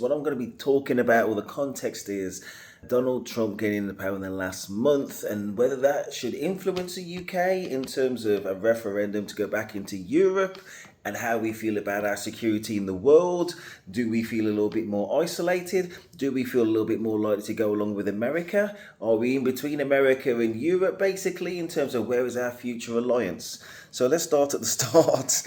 What I'm going to be talking about, or the context is Donald Trump getting into power in the last month and whether that should influence the UK in terms of a referendum to go back into Europe and how we feel about our security in the world. Do we feel a little bit more isolated? Do we feel a little bit more likely to go along with America? Are we in between America and Europe, basically, in terms of where is our future alliance? So let's start at the start.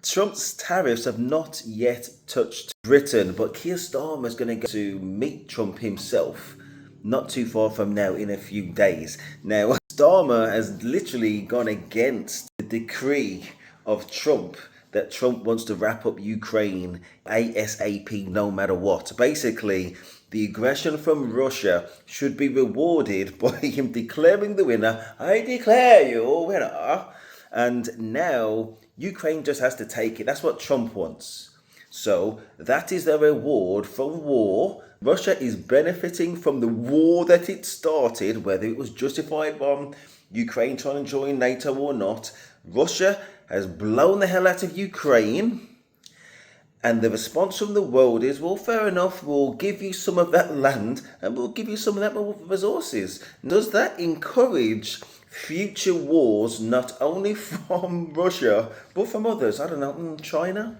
Trump's tariffs have not yet touched Britain, but Keir Starmer is going to go to meet Trump himself not too far from now in a few days. Now, Starmer has literally gone against the decree of Trump that Trump wants to wrap up Ukraine ASAP no matter what. Basically, the aggression from Russia should be rewarded by him declaring the winner. I declare you a winner. And now Ukraine just has to take it. That's what Trump wants. So that is the reward from war. Russia is benefiting from the war that it started, whether it was justified by Ukraine trying to join NATO or not. Russia has blown the hell out of Ukraine. And the response from the world is, well, fair enough, we'll give you some of that land and we'll give you some of that resources. Does that encourage future wars, not only from Russia, but from others? I don't know, China?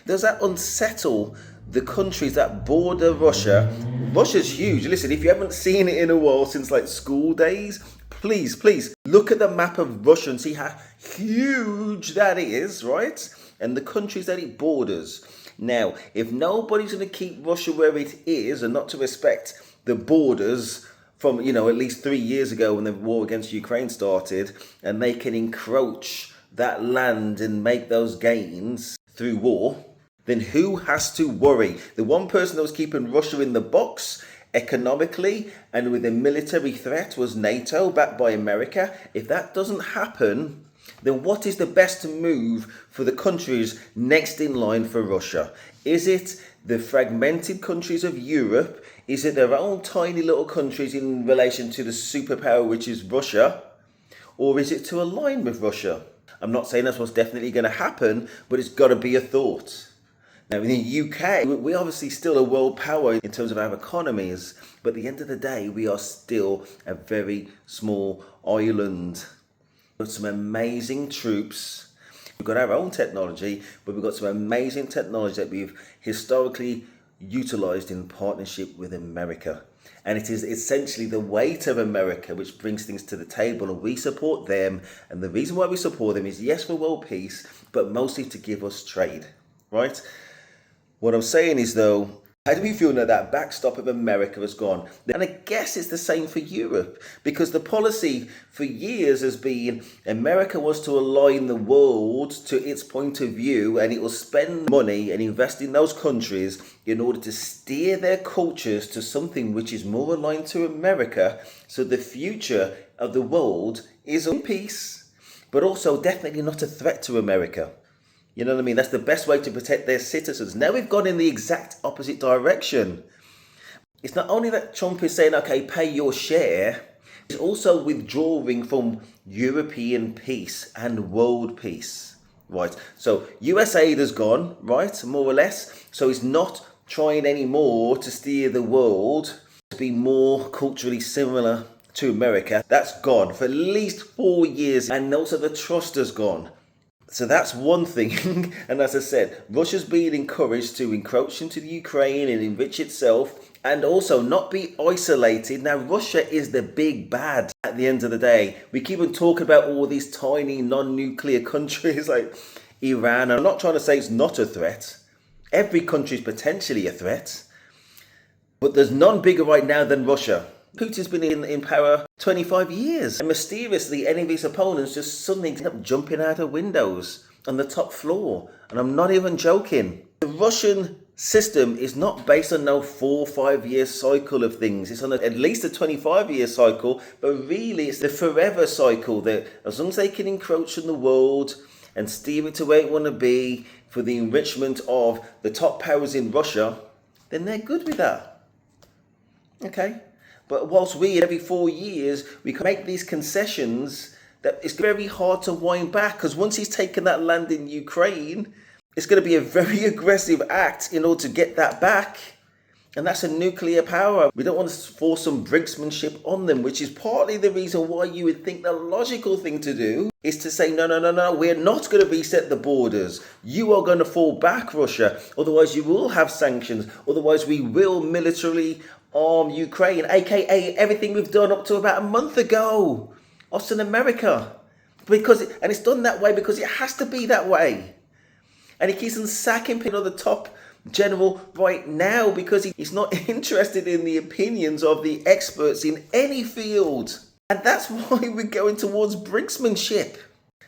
Does that unsettle the countries that border Russia? Russia's huge. Listen, if you haven't seen it in a while since like school days, please look at the map of Russia and see how huge that is, right? And the countries that it borders. Now, if nobody's going to keep Russia where it is and not to respect the borders from, at least 3 years ago when the war against Ukraine started, and they can encroach that land and make those gains through war, then who has to worry? The one person that was keeping Russia in the box economically and with a military threat was NATO, backed by America. If that doesn't happen, then what is the best move for the countries next in line for Russia? Is it the fragmented countries of Europe? Is it their own tiny little countries in relation to the superpower, which is Russia? Or is it to align with Russia? I'm not saying that's what's definitely going to happen, but it's got to be a thought. Now, in the UK, we're obviously still a world power in terms of our economies, but at the end of the day, we are still a very small island. We've got some amazing troops. We've got our own technology, but we've got some amazing technology that we've historically utilized in partnership with America. And it is essentially the weight of America which brings things to the table, and we support them. And the reason why we support them is, yes, for world peace, but mostly to give us trade, right? What I'm saying is, though, how do we feel now that backstop of America has gone? And I guess it's the same for Europe, because the policy for years has been America was to align the world to its point of view, and it will spend money and invest in those countries in order to steer their cultures to something which is more aligned to America. So the future of the world is in peace, but also definitely not a threat to America. You know what I mean? That's the best way to protect their citizens. Now we've gone in the exact opposite direction. It's not only that Trump is saying, okay, pay your share, he's also withdrawing from European peace and world peace, right? So US aid has gone, right, more or less. So he's not trying anymore to steer the world to be more culturally similar to America. That's gone for at least 4 years. And also the trust has gone. So that's one thing. And as I said, Russia's being encouraged to encroach into the Ukraine and enrich itself and also not be isolated. Now, Russia is the big bad at the end of the day. We keep on talking about all these tiny non-nuclear countries like Iran. I'm not trying to say it's not a threat. Every country is potentially a threat. But there's none bigger right now than Russia. Putin's been in power 25 years. And mysteriously, any of his opponents just suddenly end up jumping out of windows on the top floor. And I'm not even joking. The Russian system is not based on no 4 or 5 year cycle of things. It's on at least a 25-year cycle. But really, it's the forever cycle that as long as they can encroach on the world and steer it to where it want to be for the enrichment of the top powers in Russia, then they're good with that. Okay? But whilst we, every 4 years, we can make these concessions, that it's very hard to wind back. Because once he's taken that land in Ukraine, It's going to be a very aggressive act in order to get that back. And that's a nuclear power. We don't want to force some brinksmanship on them, which is partly the reason why you would think the logical thing to do is to say, no, we're not going to reset the borders. You are going to fall back, Russia. Otherwise, you will have sanctions. Otherwise, we will militarily arm Ukraine, aka everything we've done up to about a month ago. Us in America. And it's done that way because it has to be that way. And he keeps on sacking people on the top general right now because he's not interested in the opinions of the experts in any field. And that's why we're going towards brinksmanship.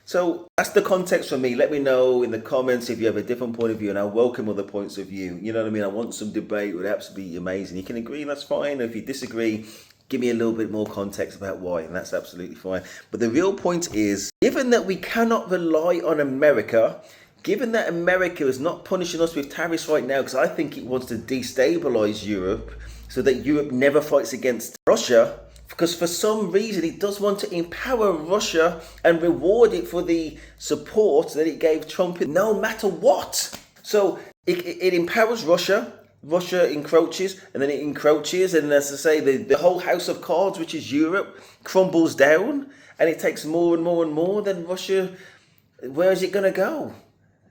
So that's the context for me. Let me know in the comments if you have a different point of view, and I welcome other points of view. You know what I mean? I want some debate. It would absolutely be amazing. You can agree, that's fine. If you disagree, give me a little bit more context about why, and that's absolutely fine. But the real point is, given that we cannot rely on America, given that America is not punishing us with tariffs right now, because I think it wants to destabilize Europe so that Europe never fights against Russia, because for some reason it does want to empower Russia and reward it for the support that it gave Trump no matter what. So it empowers Russia. Russia encroaches, and then it encroaches, and as I say, the whole house of cards, which is Europe, crumbles down, and it takes more and more and more. Then Russia, where is it going to go?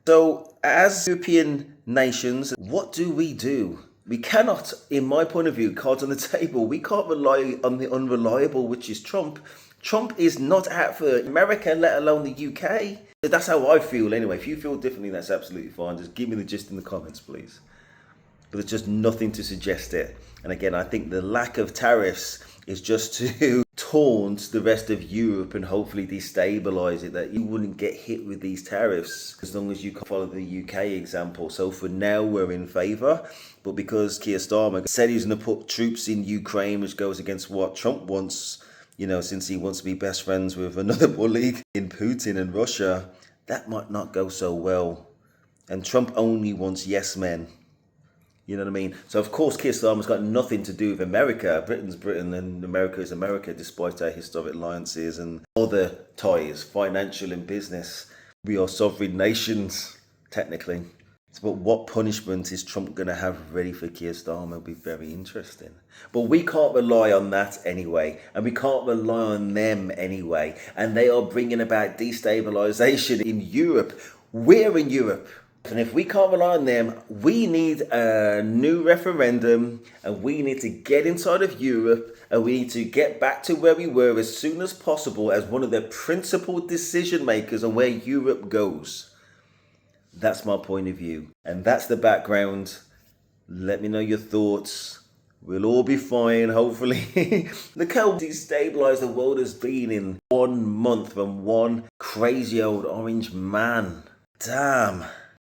So as European nations, what do? We cannot, in my point of view, cards on the table, we can't rely on the unreliable, which is Trump. Trump is not out for America, let alone the UK. That's how I feel anyway. If you feel differently, that's absolutely fine. Just give me the gist in the comments, please. But there's just nothing to suggest it. And again, I think the lack of tariffs is just to taunt the rest of Europe and hopefully destabilize it, that you wouldn't get hit with these tariffs as long as you can follow the UK example. So for now, we're in favour. But because Keir Starmer said he's going to put troops in Ukraine, which goes against what Trump wants, since he wants to be best friends with another bully in Putin and Russia, that might not go so well. And Trump only wants yes men. You know what I mean? So, of course, Keir Starmer's got nothing to do with America. Britain's Britain and America is America, despite our historic alliances and other ties, financial and business. We are sovereign nations, technically. But what punishment is Trump going to have ready for Keir Starmer will be very interesting. But we can't rely on that anyway. And we can't rely on them anyway. And they are bringing about destabilization in Europe. We're in Europe. And if we can't rely on them, we need a new referendum, and we need to get inside of Europe, and we need to get back to where we were as soon as possible as one of the principal decision makers on where Europe goes. That's my point of view. And that's the background. Let me know your thoughts. We'll all be fine, hopefully. Look how destabilized the world has been in 1 month from one crazy old orange man. Damn.